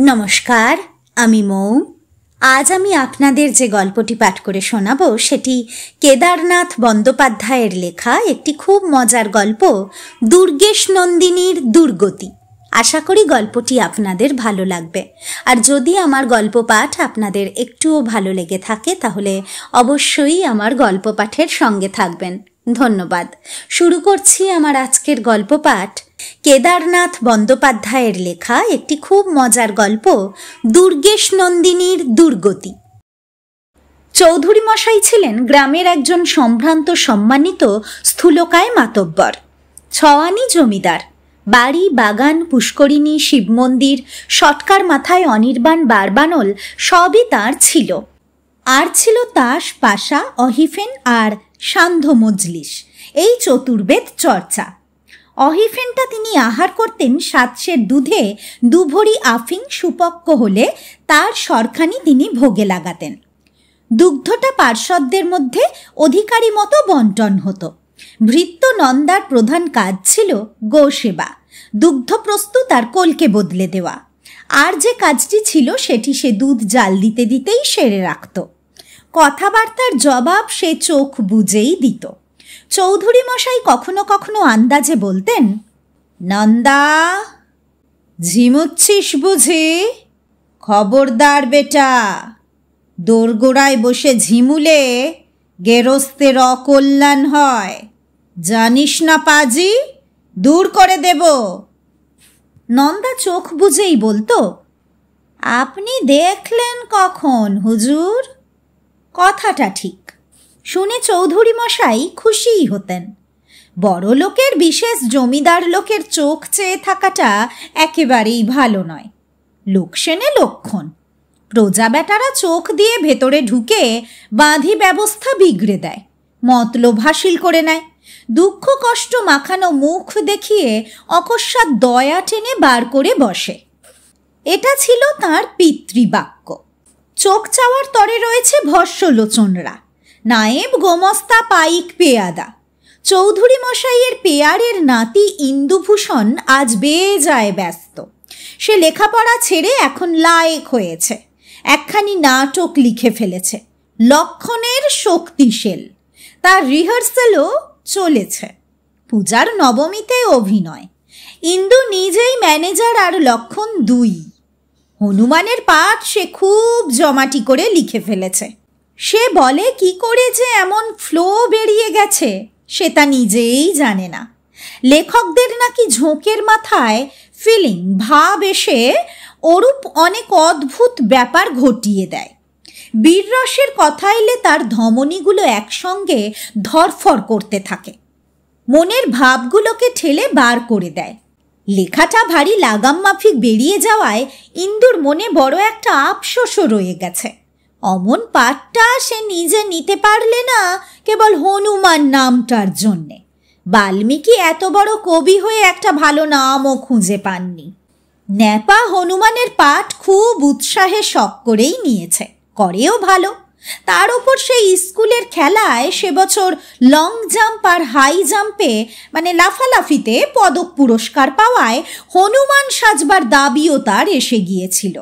নমস্কার, আমি মৌ। আজ আমি আপনাদের যে গল্পটি পাঠ করে শোনাবো সেটি কেদারনাথ বন্দ্যোপাধ্যায়ের লেখা একটি খুব মজার গল্প, দুর্গেশ নন্দিনীর দুর্গতি। আশা করি গল্পটি আপনাদের ভালো লাগবে। আর যদি আমার গল্প পাঠ আপনাদের একটুও ভালো লেগে থাকে তাহলে অবশ্যই আমার গল্প পাঠের সঙ্গে থাকবেন। ধন্যবাদ। শুরু করছি আমার আজকের গল্প পাঠ, কেদারনাথ বন্দ্যোপাধ্যায়ের লেখা একটি খুব মজার গল্প, দুর্গেশ নন্দিনীর দুর্গতি। চৌধুরী মশাই ছিলেন গ্রামের একজন সম্ভ্রান্ত সম্মানিত স্থূলকায় মাতব্বর, ছওয়ানি জমিদার। বাড়ি, বাগান, পুষ্করিণী, শিব মন্দির, সটকার মাথায় অনির্বাণ বারবানল সবই তাঁর ছিল। আর ছিল তাস, পাশা, অহিফেন আর সান্ধ্য মজলিস, এই চতুর্বেদ চর্চা। অহিফেনটা তিনি আহার করতেন 7 সের দুধে 2 ভরি আফিং সুপক্ক হলে তার সরখানি তিনি ভোগে লাগাতেন। দুগ্ধটা পার্ষদদের মধ্যে অধিকারী মতো বন্টন হতো। ভৃত্য নন্দার প্রধান কাজ ছিল গো সেবা, দুগ্ধ প্রস্তুত আর কলকে বদলে দেওয়া। আর যে কাজটি ছিল সেটি সে দুধ জাল দিতে দিতেই সেরে রাখত। কথাবার্তার জবাব সে চোখ বুজেই দিত। চৌধুরী মশাই কখনো কখনো আন্দাজে বলতেন, নন্দা, ঝিমুচ্ছিস বুঝি? খবরদার বেটা, দোরগোড়ায় বসে ঝিমুলে গেরস্তের অকল্যাণ হয়, জানিস না পাজি? দূর করে দেব। নন্দা চোখ বুঝেই বলতো, আপনি দেখলেন কখন হুজুর? কথাটা ঠিক শুনে চৌধুরী মশাই খুশিই হতেন। বড় লোকের, বিশেষ জমিদার লোকের চোখ চেয়ে থাকাটা একেবারেই ভালো নয়। লোকসেনে লক্ষণ। প্রজা বেটারা চোখ দিয়ে ভেতরে ঢুকে বাঁধি ব্যবস্থা বিগড়ে দেয়, মতলব হাসিল করে নেয়, দুঃখ কষ্ট মাখানো মুখ দেখিয়ে অকস্মাৎ দয়া টেনে বার করে বসে। এটা ছিল তাঁর পিতৃবাক্য। চোখ চাওয়ার তরে রয়েছে ভস্যলোচনরা, নায়েব, গোমস্তা, পাইক, পেয়াদা। চৌধুরী মশাইয়ের পেয়ারের নাতি ইন্দুভূষণ আজ বেজায় ব্যস্ত। সে লেখাপড়া ছেড়ে এখন লায়েক হয়েছে, একখানি নাটক লিখে ফেলেছে, লক্ষণের শক্তিশীল। তার রিহার্সেলও চলেছে। পূজার নবমীতে অভিনয়। ইন্দু নিজেই ম্যানেজার আর লক্ষণ 2। হনুমানের পাঠ সে খুব জমাটি করে লিখে ফেলেছে। সে বলে কি করে যে এমন ফ্লো বেরিয়ে গেছে সে তা নিজেই জানে না। লেখকদের নাকি ঝোঁকের মাথায় ফিলিং, ভাব এসে ওরূপ অনেক অদ্ভুত ব্যাপার ঘটিয়ে দেয়। বীররসের কথা এলে তার ধমনীগুলো একসঙ্গে ধরফর করতে থাকে, মনের ভাবগুলোকে ঠেলে বার করে দেয়। লেখাটা ভারী লাগাম মাফিক বেরিয়ে যাওয়ায় ইন্দুর মনে বড় একটা আফসোসও রয়ে গেছে। অমন পাঠটা সে নিজে নিতে পারলে না কেবল হনুমান নামটার জন্যে। বাল্মীকি এত বড় কবি হয়ে একটা ভালো নামও খুঁজে পাননি। ন্যাপা হনুমানের পাঠ খুব উৎসাহে শখ করেই নিয়েছে, করেও ভালো। তার ওপর সেই স্কুলের খেলায় সে বছর লং জাম্প আর হাই জাম্পে মানে লাফালাফিতে পদক পুরস্কার পাওয়ায় হনুমান সাজবার দাবিও তার এসে গিয়েছিল।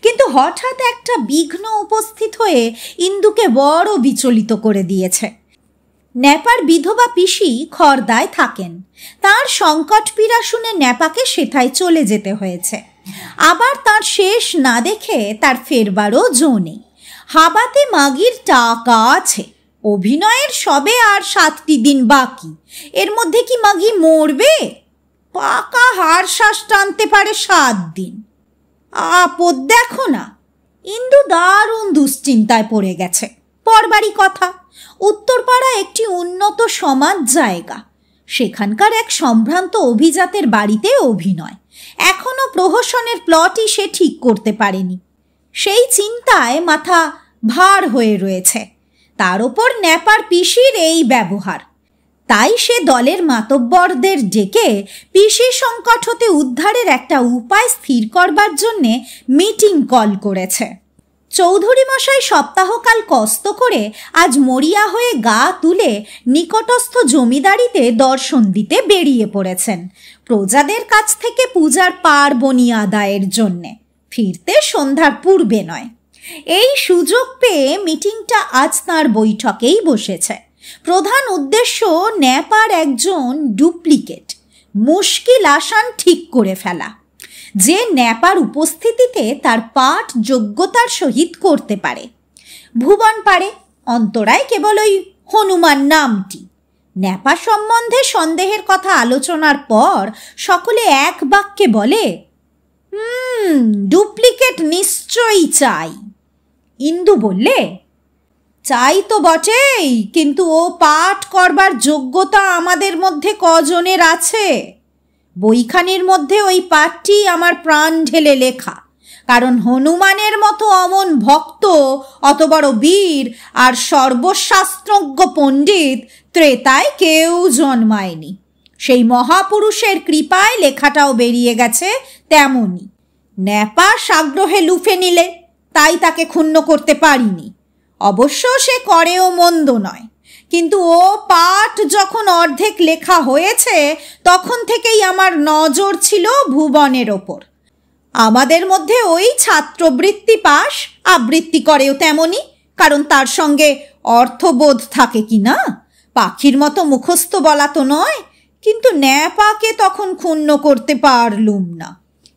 কিন্তু হঠাৎ একটা বিঘ্ন উপস্থিত হয়ে ইন্দুকে বড় বিচলিত করে দিয়েছে। ন্যাপার বিধবা পিসি খর্দায় থাকেন। তার সংকট পীড়া শুনে ন্যাপাকে সেথায় চলে যেতে হয়েছে। আবার তার শেষ না দেখে তার ফেরবারও জো নেই। হাবাতে মাগির টাকা আছে, অভিনয়ের সবে আর 7টি দিন বাকি। এর মধ্যে কি মাগি মরবে? পাকা হাড় শ্বাস টানতে পারে 7 দিন। আপদ দেখো না। ইন্দু দারুণ দুশ্চিন্তায় পড়ে গেছে। পরবারই কথা, উত্তরপাড়া একটি উন্নত সমাজ জায়গা। সেখানকার এক সম্ভ্রান্ত অভিজাতের বাড়িতে অভিনয়। এখনো প্রহসনের প্লটই সে ঠিক করতে পারেনি। সেই চিন্তায় মাথা ভার হয়ে রয়েছে। তার ওপর ন্যাপার পিসির এই ব্যবহার। তাই সে দলের মাতব্বরদের ডেকে পিসি সংকট হতে উদ্ধারের একটা উপায় স্থির করবার জন্যে মিটিং কল করেছে। চৌধুরী মশাই সপ্তাহকাল কষ্ট করে আজ মরিয়া হয়ে গা তুলে নিকটস্থ জমিদারিতে দর্শন দিতে বেরিয়ে পড়েছেন, প্রজাদের কাছ থেকে পূজার পার্বণী আদায়ের জন্যে। ফিরতে সন্ধ্যার পূর্বে নয়। এই সুযোগ পেয়ে মিটিংটা আজ তাঁর বৈঠকেই বসেছে। প্রধান উদ্দেশ্য ন্যাপার একজন ডুপ্লিকেট মুশকিল আসান ঠিক করে ফেলা, যে ন্যাপার উপস্থিতিতে তার পাঠ যোগ্যতার সহিত করতে পারে। ভুবন পারে, অন্তরায় কেবল ওই হনুমান নামটি। ন্যাপা সম্বন্ধে সন্দেহের কথা আলোচনার পর সকলে এক বাক্যে বলে, ডুপ্লিকেট নিশ্চয়ই চাই। ইন্দু বললে, চাই তো বটেই, কিন্তু ও পাঠ করবার যোগ্যতা আমাদের মধ্যে কজনের আছে? বইখানির মধ্যে ওই পাঠটি আমার প্রাণ ঢেলে লেখা, কারণ হনুমানের মতো অমন ভক্ত, অত বড় বীর আর সর্বশাস্ত্রজ্ঞ পণ্ডিত ত্রেতায় কেউ জন্মায়নি। সেই মহাপুরুষের কৃপায় লেখাটাও বেরিয়ে গেছে তেমনই। ন্যাপা সাগ্রহে লুফে নিলে, তাই তাকে ক্ষুণ্ণ করতে পারিনি। অবশ্য সে করেও মন্দ নয়, কিন্তু ও পাঠ যখন অর্ধেক লেখা হয়েছে তখন থেকেই আমার নজর ছিল ভুবনের ওপর। আমাদের মধ্যে ওই ছাত্রবৃত্তি পাশ, আবৃত্তি করেও তেমনি, কারণ তার সঙ্গে অর্থবোধ থাকে কি না। পাখির মতো মুখস্থ বলা তো নয়, কিন্তু ন্যাপাকে তখন ক্ষুণ্ণ করতে পারলুম না।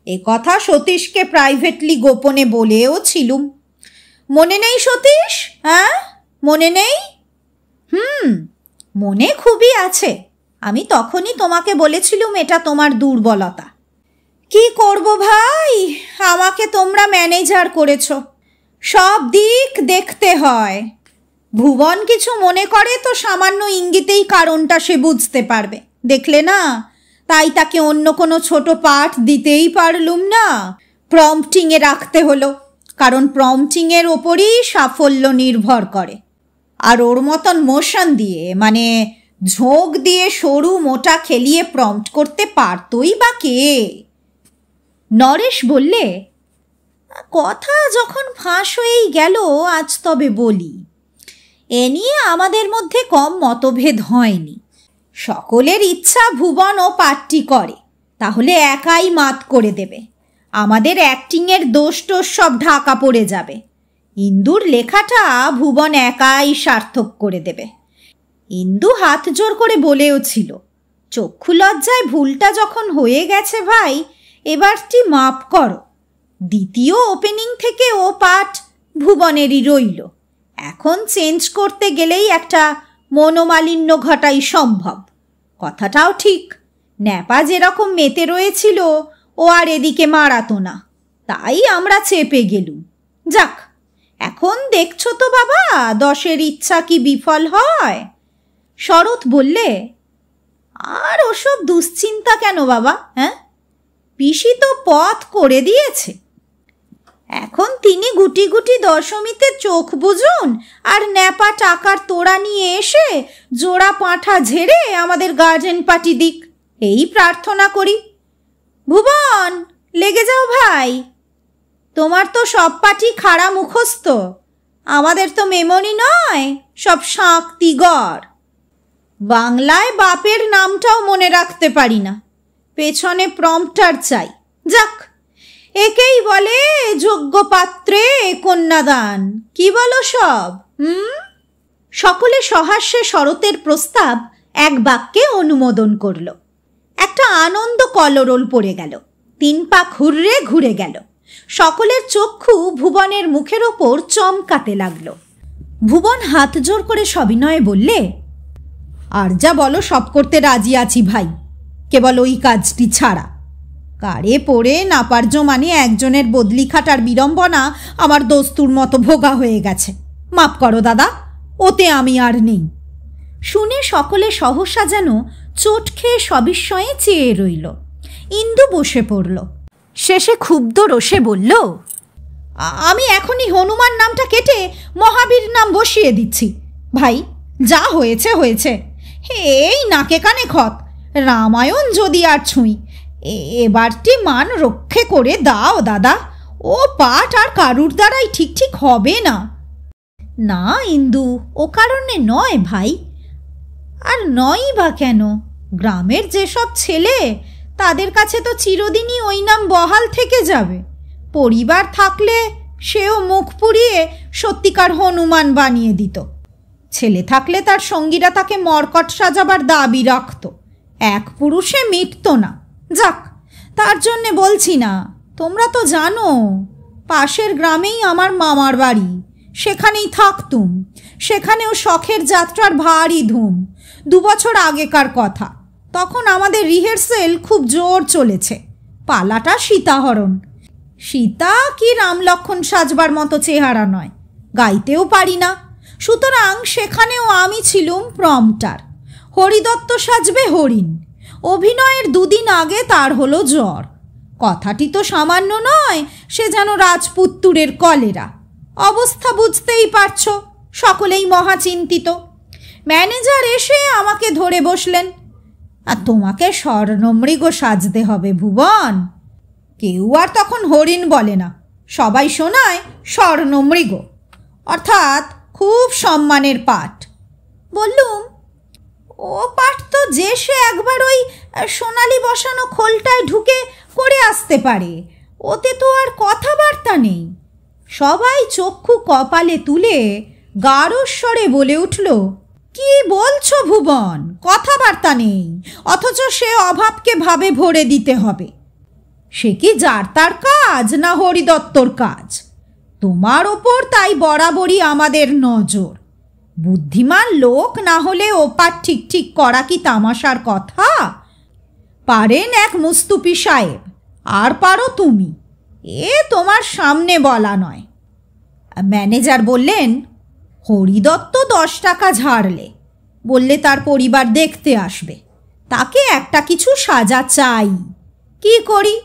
এ কথা সতীশকে প্রাইভেটলি গোপনে বলেও ছিলুম। মনে নেই সতীশ? হ্যাঁ, মনে নেই? মনে খুবই আছে। আমি তখনই তোমাকে বলেছিলুম এটা তোমার দুর্বলতা। কি করব ভাই, আমাকে তোমরা ম্যানেজার করেছ, সব দিক দেখতে হয়। ভুবন কিছু মনে করে তো সামান্য ইঙ্গিতেই কারণটা সে বুঝতে পারবে, দেখলে না? তাই তাকে অন্য কোনো ছোট পাঠ দিতেই পারলুম না, প্রম্পটিংয়ে রাখতে হলো, কারণ প্রম্পটিংয়ের ওপরই সাফল্য নির্ভর করে। আর ওর মতন মোশন দিয়ে, মানে ঝোঁক দিয়ে সরু মোটা খেলিয়ে প্রম্পট করতে পারতই বা কে? নরেশ বললে, কথা যখন ফাঁস হয়েই গেল, আজ তবে বলি। এ নিয়ে আমাদের মধ্যে কম মতভেদ হয়নি। সকলের ইচ্ছা ভুবন ও পাঠটি করে, তাহলে একাই মাত করে দেবে। আমাদের অ্যাক্টিংয়ের দোষ টোষ সব ঢাকা পড়ে যাবে। ইন্দুর লেখাটা ভুবন একাই সার্থক করে দেবে। ইন্দু হাত জোর করে বলেও ছিল, চক্ষু লজ্জায় ভুলটা যখন হয়ে গেছে ভাই, এবারটি মাপ করো। দ্বিতীয় ওপেনিং থেকে ও পাঠ ভুবনেরই রইল। এখন চেঞ্জ করতে গেলেই একটা মনোমালিন্য ঘটাই সম্ভব। কথাটাও ঠিক, ন্যাপা যেরকম মেতে রয়েছিল ও আর এদিকে মারাতো না, তাই আমরা চেপে গেলুম। যাক, এখন দেখছো তো বাবা, 10-এর ইচ্ছা কি বিফল হয়? শরৎ বললে, আর ওসব দুশ্চিন্তা কেন বাবা? হ্যাঁ, পিসি তো পথ করে দিয়েছে। এখন তিনি গুটি গুটি দশমীতে চোখ বুঝুন, আর ন্যাপা টাকার তোড়া নিয়ে এসে জোড়া পাঁঠা ঝেড়ে আমাদের গার্জেন পার্টি দিক, এই প্রার্থনা করি। ভুবন, লেগে যাও ভাই, তোমার তো সব পাটি খাড়া মুখস্থ, আমাদের তো মেমরি নয়, সব শাঁক তিগর। বাংলায় বাপের নামটাও মনে রাখতে পারি না, পেছনে প্রম্পটার চাই। যাক, একেই বলে যোগ্য পাত্রে কন্যাদান, কি বলো সব? সকলে সহাস্যে শরতের প্রস্তাব এক বাক্যে অনুমোদন করল। একটা আনন্দ কলরোল পড়ে গেল, 3 পাক হুররে ঘুরে গেল। সকলের চক্ষু ভুবনের মুখের ওপর চমকাতে লাগলো। ভুবন হাত জোর করে সবিনয়ে বললে, আর যা বলো সব করতে রাজি আছি ভাই, কেবল ওই কাজটি ছাড়া। কারে পড়ে নাপার্য মানে একজনের বদলি খাটার বিড়ম্বনা আমার দস্তুর মতো ভোগা হয়ে গেছে। মাপ করো দাদা, ওতে আমি আর নেই। শুনে সকলে সহসা যেন চোট খেয়ে সবিস্ময়ে চেয়ে রইল। ইন্দু বসে পড়ল। শেষে ক্ষুব্ধ রোষে বলল, আমি এখনই হনুমান নামটা কেটে মহাবীর নাম বসিয়ে দিচ্ছি। ভাই, যা হয়েছে হয়েছে, এই নাকে কানে খত, রামায়ণ যদি আর ছুঁই, এবারটি মান রক্ষে করে দাও দাদা। ও পাঠ আর কারুর দ্বারাই ঠিক ঠিক হবে না। না ইন্দু, ও কারণে নয় ভাই। আর নয়ই বা কেন, গ্রামের যেসব ছেলে, তাদের কাছে তো চিরদিনই ওই নাম বহাল থেকে যাবে। পরিবার থাকলে সেও মুখ পুড়িয়ে সত্যিকার হনুমান বানিয়ে দিত। ছেলে থাকলে তার সঙ্গীরা তাকে মর্কট সাজাবার দাবি রাখত। এক পুরুষে মিটত না। যাক, তার জন্যে বলছি না। তোমরা তো জানো পাশের গ্রামেই আমার মামার বাড়ি, সেখানেই থাকতুম। সেখানেও শখের যাত্রার ভারী ধুম। 2 বছর আগেকার কথা। তখন আমাদের রিহার্সেল খুব জোর চলেছে। পালাটা সীতাহরণ। সীতা কি রামলক্ষণ সাজবার মতো চেহারা নয়, গাইতেও পারি না। সুতরাং সেখানেও আমি ছিলুম প্রম্পটার। হরিদত্ত সাজবে হরিণ। অভিনয়ের 2 দিন আগে তার হলো জ্বর। কথাটি তো সামান্য নয়, সে যেন রাজপুত্তুরের কলেরা। অবস্থা বুঝতেই পারছ, সকলেই মহাচিন্তিত। ম্যানেজার এসে আমাকে ধরে বসলেন। আর তোমাকে স্বর্ণমৃগ সাজতে হবে ভুবন। কেউ আর তখন হরিণ বলে না, সবাই শোনায় স্বর্ণমৃগ, অর্থাৎ খুব সম্মানের পাঠ। বললুম, ও পাঠ তো যে সে একবার ওই সোনালি বসানো খোলটায় ঢুকে করে আসতে পারে, ওতে তো আর কথাবার্তা নেই। সবাই চক্ষু কপালে তুলে গাঢ়স্বরে বলে উঠল, কি বলছো ভুবন, কথাবার্তা নেই, অথচ সে অভাবকে ভাবে ভরে দিতে হবে। সে কি যার তার কাজ না হরিদত্তর কাজ? তোমার ওপর তাই বরাবরই আমাদের নজর। বুদ্ধিমান লোক না হলে ওপার ঠিক ঠিক করা কি তামাশার কথা? পারেন এক মুস্তুফি সাহেব, আর পারো তুমি। এ তোমার সামনে বলা নয়। ম্যানেজার বললেন, হরিদত্ত 10 টাকা ঝাড়লে, বললে তার পরিবার দেখতে আসবে, তাকে একটা কিছু সাজা চাই। কি করি,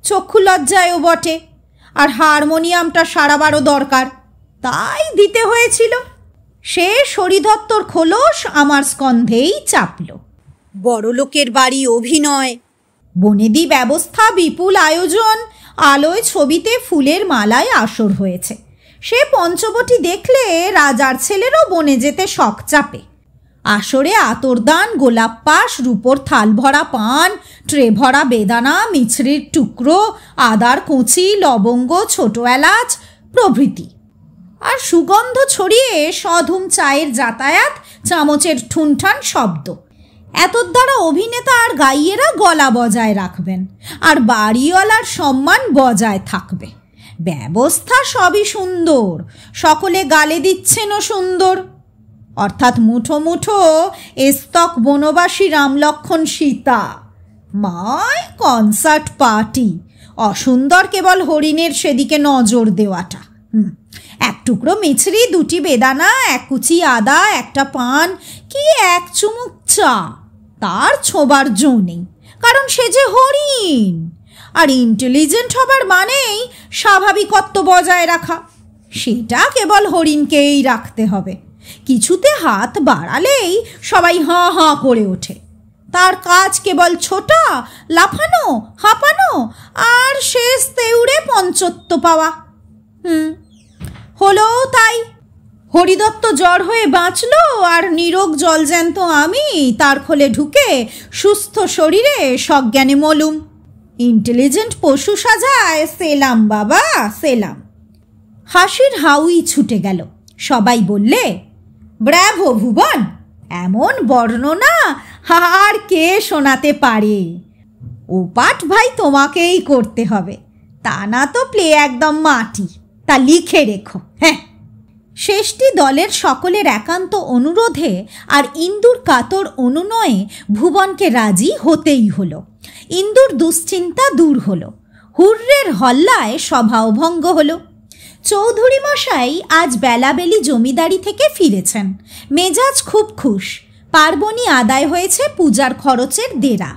চক্ষু লজ্জায়ও বটে, আর হারমোনিয়ামটা সারাবারও দরকার, তাই দিতে হয়েছিল। সে হরিদত্তর খোলস আমার স্কন্ধেই চাপল। বড়লোকের বাড়ি অভিনয়, বনেদি ব্যবস্থা, বিপুল আয়োজন, আলোয় ছবিতে ফুলের মালায় আসর হয়েছে। সে পঞ্চবটি দেখলে রাজার ছেলেরও বনে যেতে শখ চাপে। আসরে আতরদান, গোলাপ পাশ, রূপোর থাল ভরা পান, ট্রে ভরা বেদানা, মিছরির টুকরো, আদার কুচি, লবঙ্গ, ছোট এলাচ প্রভৃতি। আর সুগন্ধ ছড়িয়ে সধুম চায়ের যাতায়াত, চামচের ঠুনঠান শব্দ। এতর দ্বারা অভিনেতা আর গাইয়েরা গলা বজায় রাখবেন, আর বাড়িওয়ালার সম্মান বজায় থাকবে। ব্যবস্থা সবই সুন্দর, সকলে গালে দিচ্ছেনও সুন্দর। অর্থাৎ মুঠো মুঠো এস্তক বনবাসী রামলক্ষণ সীতা। মায় কনসার্ট পার্টি। অসুন্দর কেবল হরিণের সেদিকে নজর দেওয়াটা। এক টুকরো মিছরি, 2টি বেদানা, 1 কুচি আদা, 1টা পান, কি 1 চুমুক চা, তার ছোবার জো নেই, কারণ সে যে হরিণ। আর ইন্টেলিজেন্ট হবার মানেই স্বাভাবিকত্ব বজায় রাখা। সেটা কেবল হরিণকেই রাখতে হবে। কিছুতে হাত বাড়ালেই সবাই হাঁ হাঁ করে ওঠে। তার কাজ কেবল ছোটা, লাফানো, হাঁপানো, আর শেষ তেউড়ে পঞ্চত্ব পাওয়া। হলো তাই। হরিদত্ত জ্বর হয়ে বাঁচল, আর নিরোগ জলজ্যান্ত আমি তার খোলে ঢুকে সুস্থ শরীরে সজ্ঞানে মলুম। ইন্টেলিজেন্ট পশু সাজায় সেলাম বাবা, সেলাম। হাসির হাউই ছুটে গেল। সবাই বললে, ব্রাভো ভুবন, এমন বর্ণনা আর কে শোনাতে পারে? ও পাঠ ভাই তোমাকেই করতে হবে, তা না তো প্লে একদম মাটি। তা লিখে রেখো। হ্যাঁ। শেষটি দলের সকলের একান্ত অনুরোধে আর ইন্দুর কাতর অনুনয়ে ভুবনকে রাজি হতেই হলো। ইন্দুর দুশ্চিন্তা দূর হলো। হুররের হল্লায় সভাও ভঙ্গ হলো। চৌধুরী মশাই আজ বেলাবেলি জমিদারি থেকে ফিরেছেন। মেজাজ খুব খুশ। পার্বণী আদায় হয়েছে, পূজার খরচের দেরা।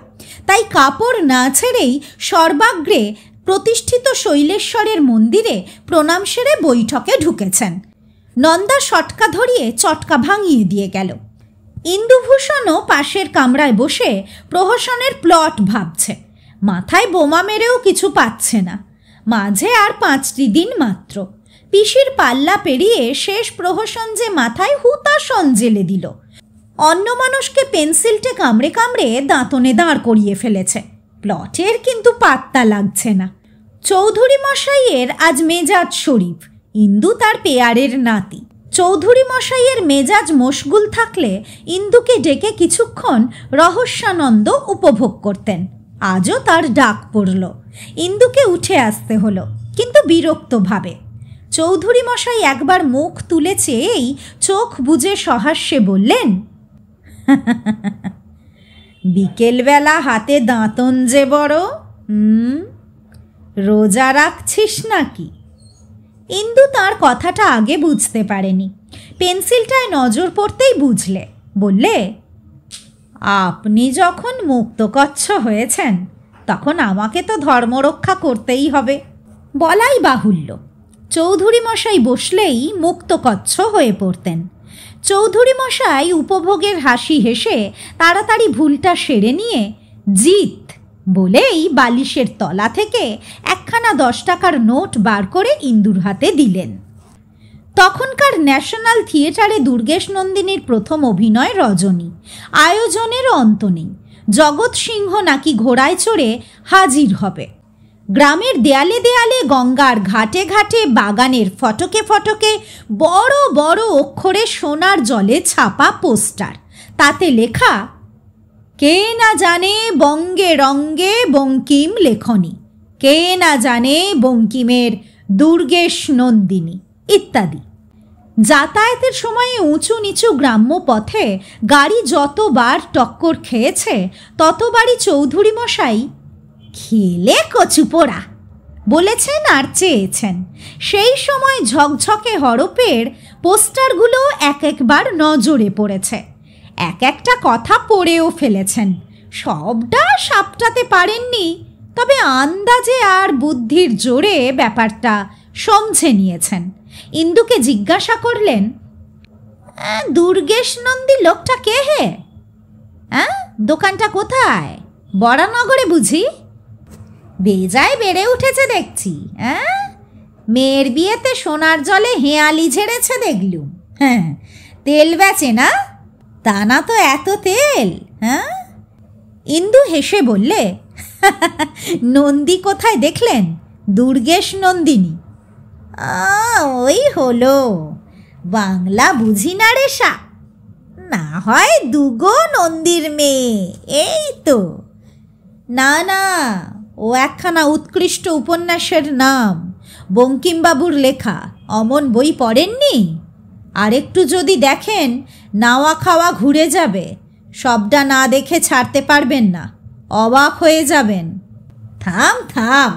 তাই কাপড় না ছেড়েই সর্বাগ্রে প্রতিষ্ঠিত শৈলেশ্বরের মন্দিরে প্রণাম সেরে বৈঠকে ঢুকেছেন। নন্দা সটকা ধরিয়ে চটকা ভাঙিয়ে দিয়ে গেল। ইন্দুভূষণও পাশের কামরায় বসে প্রহসনের প্লট ভাবছে। মাথায় বোমা মেরেও কিছু পাচ্ছে না। মাঝে আর 5টি দিন মাত্র। পিসির পাল্লা পেরিয়ে শেষ প্রহসন যে মাথায় হুতাশন জেলে দিল। অন্য মানুষকে পেন্সিলটে কামড়ে কামড়ে দাঁতনে দাঁড় করিয়ে ফেলেছে। প্লটের কিন্তু পাত্তা লাগছে না। চৌধুরী মশাইয়ের আজ মেজাজ শরীফ। ইন্দু তার পেয়ারের নাতি। চৌধুরী মশাইয়ের মেজাজ মশগুল থাকলে ইন্দুকে ডেকে কিছুক্ষণ রহস্যানন্দ উপভোগ করতেন। আজও তার ডাক পড়ল। ইন্দুকে উঠে আসতে হলো, কিন্তু বিরক্তভাবে। চৌধুরী মশাই একবার মুখ তুলে চেয়েই চোখ বুজে সহাস্যে বললেন, বিকেলবেলা হাতে দাঁতন যে বড়, রোজা রাখছিস নাকি? ইন্দু তার কথাটা আগে বুঝতে পারেনি। পেন্সিলটায় নজর পড়তেই বুঝলে। বললে, আপনি যখন মুক্তকচ্ছ হয়েছেন তখন আমাকে তো ধর্মরক্ষা করতেই হবে। বলাই বাহুল্য, চৌধুরী মশাই বসলেই মুক্তকচ্ছ হয়ে পড়তেন। চৌধুরী মশাই উপভোগের হাসি হেসে তাড়াতাড়ি ভুলটা সেরে নিয়ে জিত বলেই বালিশের তলা থেকে একখানা 10 টাকার নোট বার করে ইন্দুর হাতে দিলেন। তখনকার ন্যাশনাল থিয়েটারে দুর্গেশ নন্দিনীর প্রথম অভিনয় রজনী। আয়োজনেরও অন্ত নেই। জগৎ সিংহ নাকি ঘোড়ায় চড়ে হাজির হবে। গ্রামের দেয়ালে দেয়ালে, গঙ্গার ঘাটে ঘাটে, বাগানের ফটকে ফটকে বড় বড় অক্ষরে সোনার জলে ছাপা পোস্টার। তাতে লেখা, কে না জানে বঙ্গে রঙ্গে বঙ্কিম লেখনী, কে না জানে বঙ্কিমের দুর্গেশ নন্দিনী ইত্যাদি। যাতায়াতের সময়ে উঁচু নিচু গ্রাম্য পথে গাড়ি যতবার টক্কর খেয়েছে ততবারই চৌধুরী মশাই খেলে কচু পোড়া বলেছেন আর চেয়েছেন। সেই সময় ঝকঝকে হরপের পোস্টারগুলো এক একবার নজরে পড়েছে। এক একটা কথা পড়েও ফেলেছেন। সবটা সাপটাতে পারেননি, তবে আন্দাজে আর বুদ্ধির জোরে ব্যাপারটা সমঝে নিয়েছেন। ইন্দুকে জিজ্ঞাসা করলেন, দুর্গেশ নন্দী লোকটা কে হে? দোকানটা কোথায়? বরানগরে বুঝি? বেজায় বেড়ে উঠেছে দেখছি। মেয়ের বিয়েতে সোনার জলে হেঁয়ালি ঝেড়েছে দেখলুম। হ্যাঁ, তেল বেচে না? তা না তো এত তেল। ইন্দু হেসে বললে, নন্দী কোথায় দেখলেন? দুর্গেশ নন্দিনী। ওই হলো, বাংলা বুঝি না রে সা, না হয় দুগো নন্দীর মেয়ে, এই তো। না না, ও একখানা উৎকৃষ্ট উপন্যাসের নাম, বঙ্কিমবাবুর লেখা। অমন বই পড়েননি? আর একটু যদি দেখেন নাওয়া খাওয়া ঘুরে যাবে। সবটা না দেখে ছাড়তে পারবেন না, অবাক হয়ে যাবেন। থাম থাম,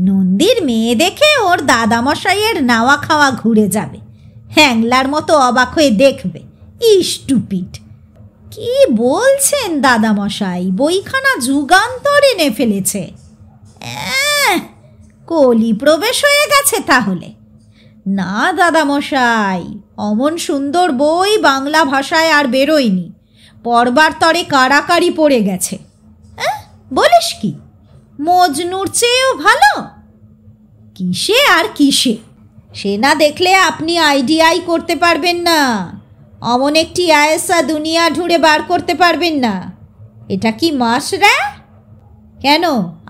নন্দীর মেয়ে দেখে ওর দাদামশাইয়ের নাওয়া খাওয়া ঘুরে যাবে? হ্যাংলার মতো অবাক হয়ে দেখবে। স্টুপিড! কি বলছেন দাদামশাই? বইখানা যুগান্তর এনে ফেলেছে। কলি প্রবেশ হয়ে গেছে তাহলে? না দাদামশাই, অমন সুন্দর বই বাংলা ভাষায় আর বেরোয়নি। পড়বার তরে কাড়াকাড়ি পড়ে গেছে। বলিস কি? মজনুর চেয়েও ভালো? কিসে আর কিসে, সে না দেখলে আপনি আইডিয়াই করতে পারবেন না। অমন একটি আয়েসা দুনিয়া ঢুঁড়ে বার করতে পারবেন না। এটা কি মাস রে? কেন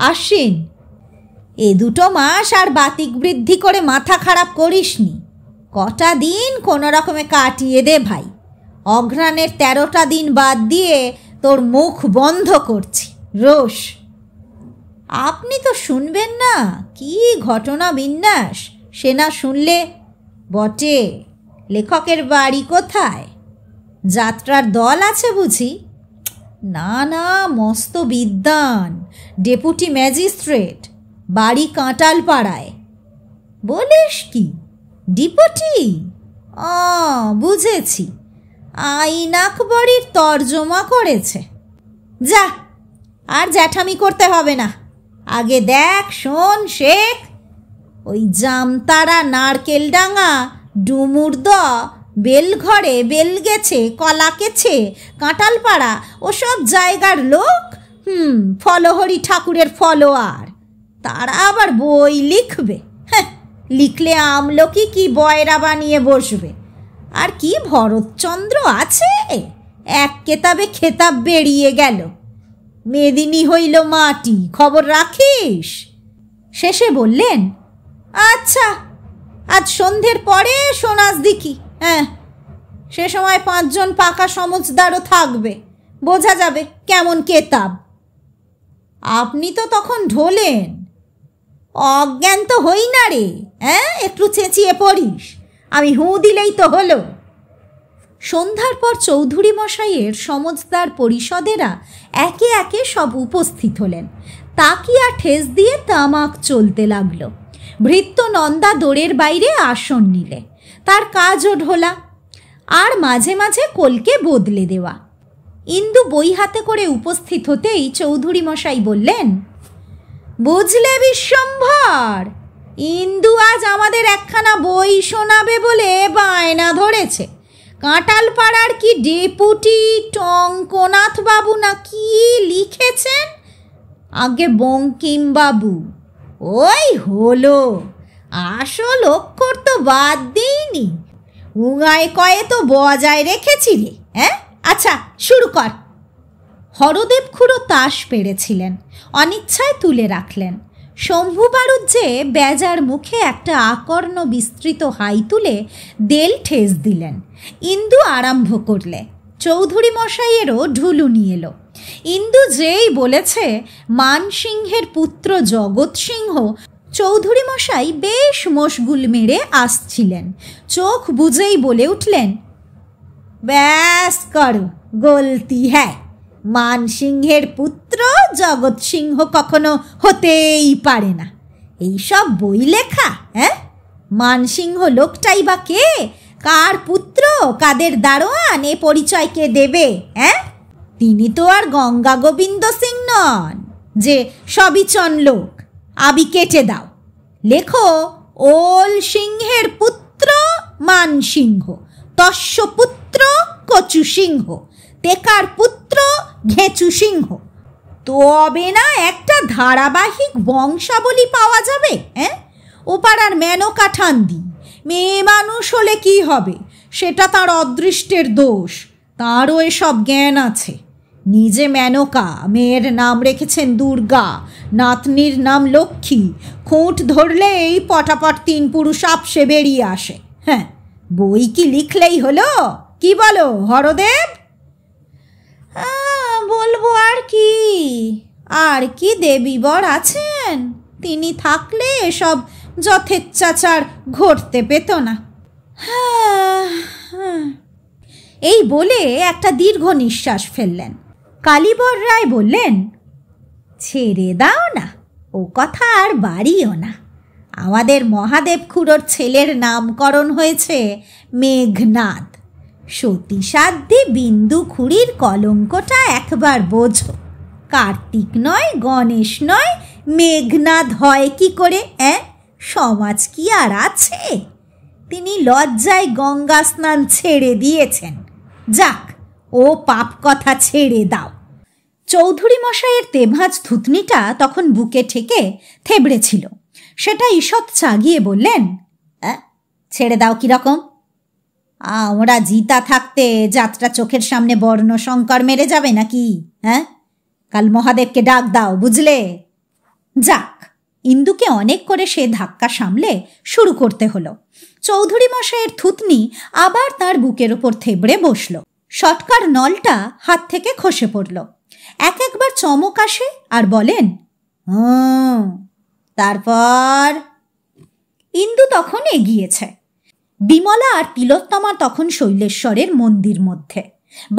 আশ্বিন? এ দুটো মাস আর বাতিক বৃদ্ধি করে মাথা খারাপ করিসনি। কটা দিন কোনো রকমে কাটিয়ে দে ভাই। অঘ্রাণের 13টা দিন বাদ দিয়ে তোর মুখ বন্ধ করছি। রোষ! আপনি তো শুনবেন না? কি ঘটনা বিন্যাস সে না শুনলে বটে। লেখকের বাড়ি কোথায়? যাত্রার দল আছে বুঝি? না না, মস্ত বিদ্বান, ডেপুটি ম্যাজিস্ট্রেট, বাড়ি কাঁটালপাড়ায়। বলিস কি? ডিপুটি? বুঝেছি, আইন আকবরীর তর্জমা করেছে। যা, আর জ্যাঠামি করতে হবে না। আগে দেখ, শোন, শেখ। ওই জামতারা, নারকেলডাঙ্গা, ডুমুরদ, বেলঘরে, বেলগেছে, কলাকেছে, কাঁটালপাড়া ওসব জায়গার লোক ফলহরি ঠাকুরের ফলোয়ার। তারা আবার বই লিখবে। হ্যাঁ, লিখলে আমলকি কি বয়রা বানিয়ে বসবে। আর কি ভরতচন্দ্র আছে, এক কেতাবে খেতাব বেরিয়ে গেল। মেদিনী হইল মাটি, খবর রাখিস? শেষে বললেন, আচ্ছা, আজ সন্ধ্যের পরে সোনাস দিকি। হ্যাঁ, সে সময় 5 জন পাকা সমজদারও থাকবে, বোঝা যাবে কেমন কেতাব। আপনি তো তখন ঢোলেন। অজ্ঞান তো হই না রে, হ্যাঁ, একটু চেঁচিয়ে পড়িস, আমি হুঁ দিলেই তো হলো। সন্ধ্যার পর চৌধুরী মশাইয়ের সমজদার পরিষদেরা একে একে সব উপস্থিত হলেন। তাকিয়া ঠেস দিয়ে তামাক চলতে লাগলো। ভৃত্য নন্দা দোরের বাইরে আসন নিলে, তার কাজও ঢোলা, আর মাঝে মাঝে কলকে বদলে দেওয়া। ইন্দু বই হাতে করে উপস্থিত হতেই চৌধুরী মশাই বললেন, বুঝলে বিশ্বম্ভর, ইন্দু আজ আমাদের একখানা বই শোনাবে বলে বায়না ধরেছে। কাঁটালপাড়ার কি ডেপুটি টঙ্কনাথ বাবু না কি লিখেছেন, আগে বঙ্কিমবাবু। ওই হলো, আসল অক্ষর তো বাদ দিইনি, উঙায় কয়ে তো বজায় রেখেছি রে। হ্যাঁ, আচ্ছা শুরু কর। হরদেব খুড়ো তাস পেড়েছিলেন, অনিচ্ছায় তুলে রাখলেন। শম্ভু বাড়ুজ্জে বেজার মুখে একটা আকর্ণ বিস্তৃত হাই তুলে দেল ঠেস দিলেন। ইন্দু আরম্ভ করলে, চৌধুরী মশাইয়েরও ঢুলুনি এলো। ইন্দু যেই বলেছে মানসিংহের পুত্র জগৎ সিংহ, চৌধুরী মশাই বেশ মশগুল মেরে আসছিলেন। চোখ বুঝেই বলে উঠলেন, ব্যাস করো, গলতি হ্যাঁ, মানসিংহের পুত্র জগৎ সিংহ কখনো হতেই পারে না। এইসব বই লেখা, হ্যাঁ, মানসিংহ লোকটাই বা কে, কার পুত্র, কাদের দারোয়ান, এ পরিচয় কে দেবে? হ্যাঁ, তিনি তো আর গঙ্গা গোবিন্দ সিং নন যে সবিচন লোক। আবি কেটে দাও, লেখো ওল সিংহের পুত্র মানসিংহ, তস্য পুত্র কচু সিংহ, তেকার পুত্র ঘেঁচু সিংহ। তবে না একটা ধারাবাহিক বংশাবলী পাওয়া যাবে। হ্যাঁ, ও পাড়ার মেনকা ঠান্দি মেয়ে মানুষ হলে কি হবে, সেটা তার অদৃষ্টের দোষ, তারও এসব জ্ঞান আছে। নিজে মেনকা, মেয়ের নাম রেখেছেন দুর্গা, নাতনির নাম লক্ষ্মী। খুঁট ধরলেই পটাপট 3 পুরুষ আপসে বেরিয়ে আসে। হ্যাঁ, বই কি লিখলেই হলো? কি বলো হরদেব? বলবো আর কি, আর কি দেবীবর আছেন, তিনি থাকলে এসব যথেচ্ছাচার ঘটতে পেত না। এই বলে একটা দীর্ঘ নিঃশ্বাস ফেললেন। কালীবর রায় বললেন, ছেড়ে দাও না, ও কথা আর বাড়িও না। আমাদের মহাদেব খুড়োর ছেলের নামকরণ হয়েছে মেঘনাদ। সতীসাধ্যে বিন্দু খুড়ির কলঙ্কটা একবার বোঝো। কার্তিক নয়, গণেশ নয়, মেঘনাদ হয় কি করে? সমাজ কি আর আছে? তিনি লজ্জায় গঙ্গা স্নান ছেড়ে দিয়েছেন। যাক, ও পাপ কথা ছেড়ে দাও। চৌধুরী মশাইয়ের তেভাজ থুতনিটা তখন বুকে ঠেকে থেবড়েছিল। সেটা ঈষৎ চাগিয়ে বললেন, ছেড়ে দাও কিরকম? আমরা জিতা থাকতে যাত্রা চোখের সামনে বর্ণ সংকর মেরে যাবে নাকি? হ্যাঁ, কাল মহাদেবকে ডাক দাও, বুঝলে? যাক, ইন্দুকে অনেক করে সে ধাক্কা সামলে শুরু করতে হলো। চৌধুরী মশাইয়ের থুতনি আবার তার বুকের ওপর থেবড়ে বসল। শটকার নলটা হাত থেকে খসে পড়ল। একবার চমক আসে আর বলেন, তারপর? ইন্দু তখন এগিয়েছে। বিমলা আর তিলোত্তমা তখন শৈলেশ্বরের মন্দির মধ্যে।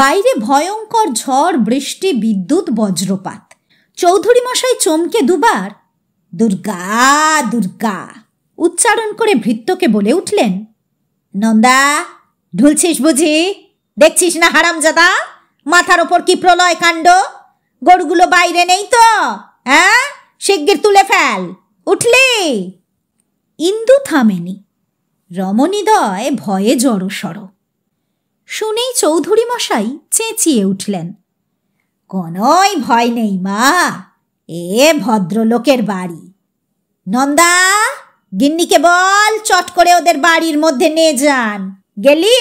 বাইরে ভয়ঙ্কর ঝড়, বৃষ্টি, বিদ্যুৎ, বজ্রপাত। চৌধুরী মশাই চমকে দুবার দুর্গা দুর্গা উচ্চারণ করে ভৃত্যকে বলে উঠলেন, নন্দা, ঢুলছিস বুঝি? দেখছিস না হারামজাদা, মাথার ওপর কি প্রলয় কাণ্ড? গরুগুলো বাইরে নেই তো? হ্যাঁ, শিগগির তুলে ফেল। উঠলি? ইন্দু থামেনি। রমণীদয় ভয়ে জড়সড়। শুনেই চৌধুরী মশাই চেঁচিয়ে উঠলেন, কোনোই ভয় নেই মা, এ ভদ্রলোকের বাড়ি। নন্দা, গিন্নিকে বল চট করে ওদের বাড়ির মধ্যে নিয়ে যান। গেলি?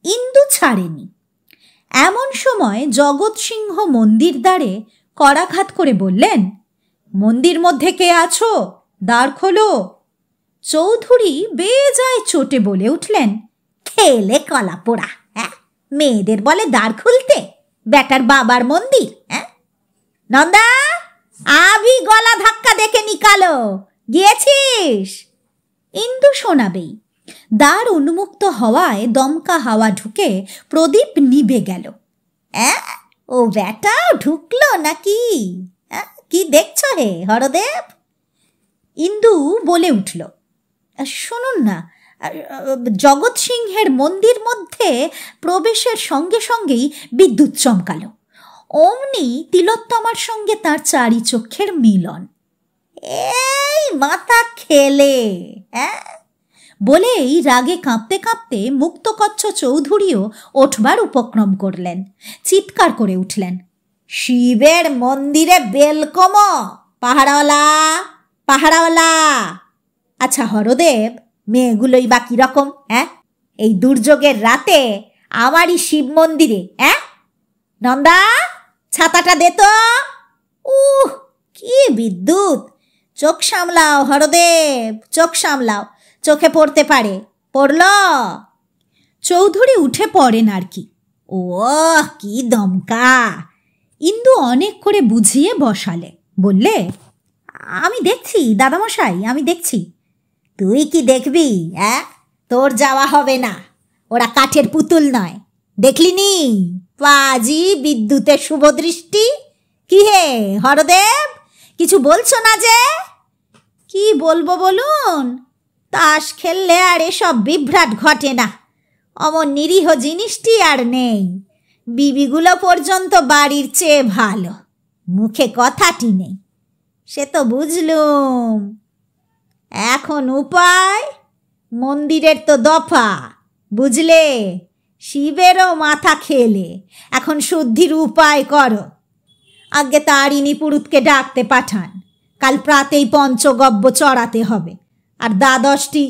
ইন্দু ছাড়েনি। এমন সময় জগৎ সিংহ মন্দির দ্বারে করাঘাত করে বললেন, মন্দির মধ্যে কে আছো? দ্বার খোলো। চৌধুরী বেজায় চোটে বলে উঠলেন, খেলে কলা পোড়া, হ্যাঁ? মেয়েদের বলে দ্বার খুলতে? বেটার বাবার মন্দির, হ্যাঁ? নন্দা, আভি গলা ধাক্কা দেখে নিকালো, গিয়েছিস? ইন্দু শোনাবেই। দ্বার উন্মুক্ত হওয়ায় দমকা হাওয়া ঢুকে প্রদীপ নিভে গেল। ও বেটাও ঢুকলো নাকি? কি দেখছো হে হরদেব? ইন্দু বলে উঠল, শুনুন না, জগৎ সিংহের মন্দির মধ্যে প্রবেশের সঙ্গে সঙ্গেই বিদ্যুৎ চমকালো। অমনি তিলোত্তমার সঙ্গে তার চারি চক্ষের মিলন। এই মাথা খেলে, বলেই রাগে কাঁপতে কাঁপতে মুক্তকচ্ছ চৌধুরীও ওঠবার উপক্রম করলেন। চিৎকার করে উঠলেন, শিবের মন্দিরে বেলকম, পাহারাওয়ালা, পাহারাওয়ালা! আচ্ছা হরদেব, মেয়েগুলোই বা কিরকম? এই দুর্যোগের রাতে আমারই শিব মন্দিরে? নন্দা, ছাতাটা দে তো। কি বিদ্যুৎ! চোখ সামলাও হরদেব, চোখ সামলাও, চোখে পড়তে পারে। পড়ল? চৌধুরী উঠে পড়েন আর কি। ও কি দমকা! ইন্দু অনেক করে বুঝিয়ে বসালে, বললে, আমি দেখছি দাদামশাই, আমি দেখছি। তুই কি দেখবি? তোর যাওয়া হবে না, ওরা কাঠের পুতুল নয়। দেখলিনি পাজি বিদ্যুতের শুভদৃষ্টি? কি হে হরদেব, কিছু বলছো না যে? কি বলবো বলুন, তাস খেললে আর এসব বিভ্রাট ঘটে না। অমন নিরীহ জিনিসটি আর নেই। বিবিগুলো পর্যন্ত বাড়ির চেয়ে ভালো, মুখে কথাটি নেই। সে তো বুঝলুম। এখন উপায়? মন্দিরের তো দফা, বুঝলে? শিবেরও মাথা খেলে, এখন শুদ্ধির উপায় করো। আগে তারিণী পুরুতকে ডাকতে পাঠান, কাল প্রাতেই পঞ্চগব্য চড়াতে হবে। আর দ্বাদশটি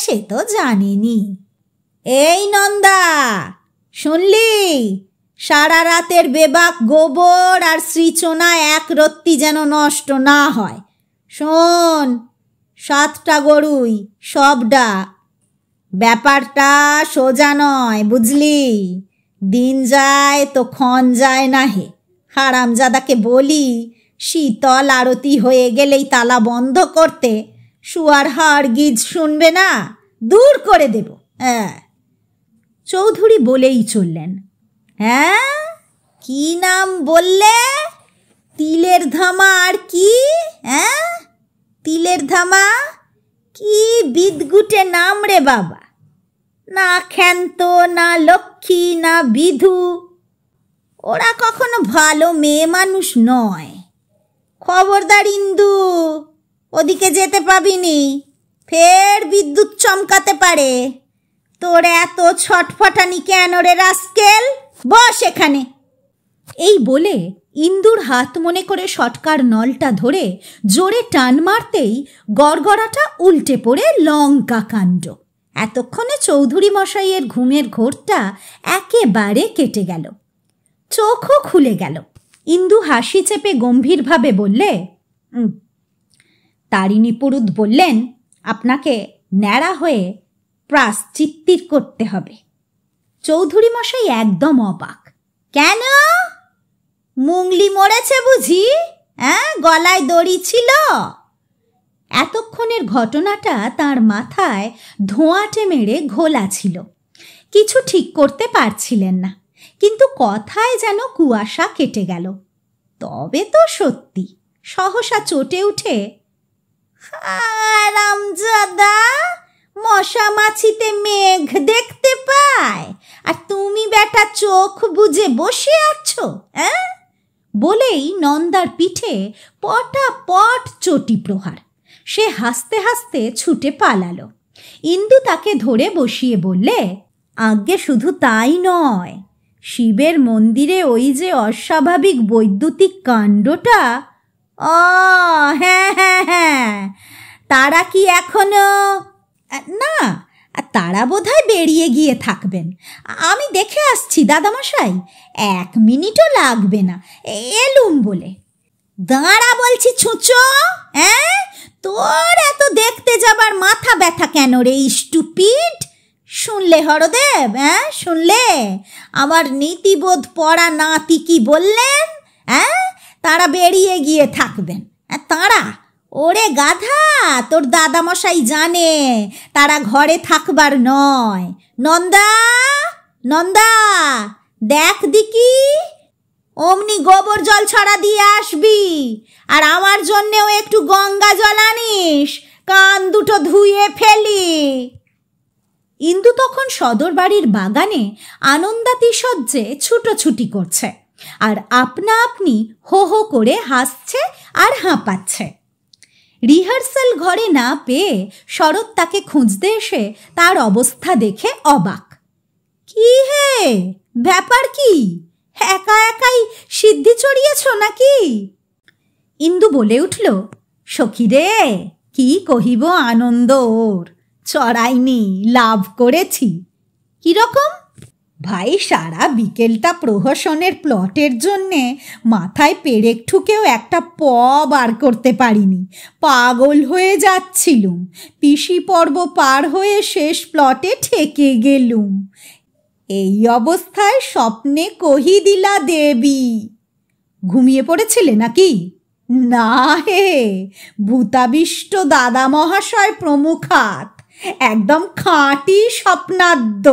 সে তো জানেনি। এই নন্দা, শুনলি? সারা রাতের বেবাক গোবর আর শ্রীচোনা এক রত্তি যেন নষ্ট না হয়। শোন, 7টা গরুই, সব ডাক। ব্যাপারটা সোজা নয়, বুঝলি? দিন যায় তো ক্ষণ যায় না হে। হারামজাদাকে বলি শীতল আরতি হয়ে গেলেই তালা বন্ধ করতে, শুয়ার হাড় গিজ শুনবে না, দূর করে দেব। চৌধুরী বলেই চললেন। কি নাম বললে? তিলের ধামা আর কি? তিলের ধামা? কি বিদগুটে নাম রে বাবা! না ক্ষান্ত, না লক্ষ্মী, না বিধু। ওরা কখনো ভালো মেয়ে মানুষ নয়। খবরদার ইন্দু, ওদিকে যেতে পাবিনি, ফের বিদ্যুৎ চমকাতে পারে। তোর এত ছটফটানি কেন রে রাস্কেল? বস এখানে। এই বলে ইন্দুর হাত মনে করে সটকার নলটা ধরে জোরে টান মারতেই গড়গড়াটা উল্টে পড়ে লঙ্কা কাণ্ড। এতক্ষণে চৌধুরী মশাইয়ের ঘুমের ঘোরটা একেবারে কেটে গেল, চোখও খুলে গেল। ইন্দু হাসি চেপে গম্ভীরভাবে বললে, তারিণী পুরুত বললেন আপনাকে ন্যাড়া হয়ে প্রায়শ্চিত্তির করতে হবে। চৌধুরী মশাই একদম অবাক। কেন? মুংলি মরেছে বুঝি? গলায় দড়ি ছিল? এতক্ষণের ঘটনাটা তার মাথায় ধোঁয়াটে মেরে ঘোলা ছিল। কিছু ঠিক করতে পারছিলেন না, কিন্তু কথায় যেন কুয়াশা কেটে গেল। তবে তো সত্যি। সহসা চটে উঠে, হারামজাদা, মশা মাছিতে মেঘ দেখতে পায়, আর তুমি বেটা চোখ বুজে বসে আছো? বলেই নন্দার পিঠে পটাপট চটি প্রহার। সে হাসতে হাসতে ছুটে পালালো। ইন্দু তাকে ধরে বসিয়ে বললে, আজ্ঞে শুধু তাই নয়, শিবের মন্দিরে ওই যে অস্বাভাবিক বৈদ্যুতিক কাণ্ডটা। হ্যাঁ, তারা কি এখনো? না, তারা বোধহয় বেরিয়ে গিয়ে থাকবেন। আমি দেখে আসছি দাদামশাই, 1 মিনিটও লাগবে না, এলুম বলে। দাঁড়া বলছি ছুঁচো। হ্যাঁ, তোর এত দেখতে যাবার মাথা ব্যথা কেন রে স্টুপিড? শুনলে হরদেব? হ্যাঁ শুনলে আমার নীতিবোধ পড়া নাতি কি বললেন? হ্যাঁ, তারা বেরিয়ে গিয়ে থাকবেন। তারা? ওরে গাধা, তোর দাদামশাই জানে তারা ঘরে থাকবার নয়। নন্দা, নন্দা, দেখ দিকি, অমনি গোবর জল ছড়া দিয়ে আসবি, আর আমার জন্যেও একটু গঙ্গা জল আনিস, কান দুটো ধুয়ে ফেলি। ইন্দু তখন সদর বাড়ির বাগানে আনন্দাতিশয্যে ছুটোছুটি করছে, আর আপনা আপনি হো হো করে হাসছে আর হাঁপাচ্ছে। রিহার্সাল ঘরে না পেয়ে শরৎ তাকে খুঁজতে এসে তার অবস্থা দেখে অবাক। কি হে, ব্যাপার কি? একা একাই সিদ্ধি চড়িয়েছ নাকি? ইন্দু বলে উঠল, সখী রে, কি কহিব আনন্দ ওর, চড়াইনি, লাভ করেছি। কিরকম? ভাই সারা বিকেলটা প্রহসনের প্লটের জন্যে মাথায় পেরেক ঠুকেও একটা প বার করতে পারিনি, পাগল হয়ে যাচ্ছিলুম। পিসি পর্ব পার হয়ে শেষ প্লটে ঠেকে গেলুম। এই অবস্থায় স্বপ্নে কহি দিলা দেবী। ঘুমিয়ে পড়েছিলে নাকি? না হে, ভূতাবিষ্ট দাদা মহাশয় প্রমুখাত, একদম খাঁটি স্বপ্নাদ্য।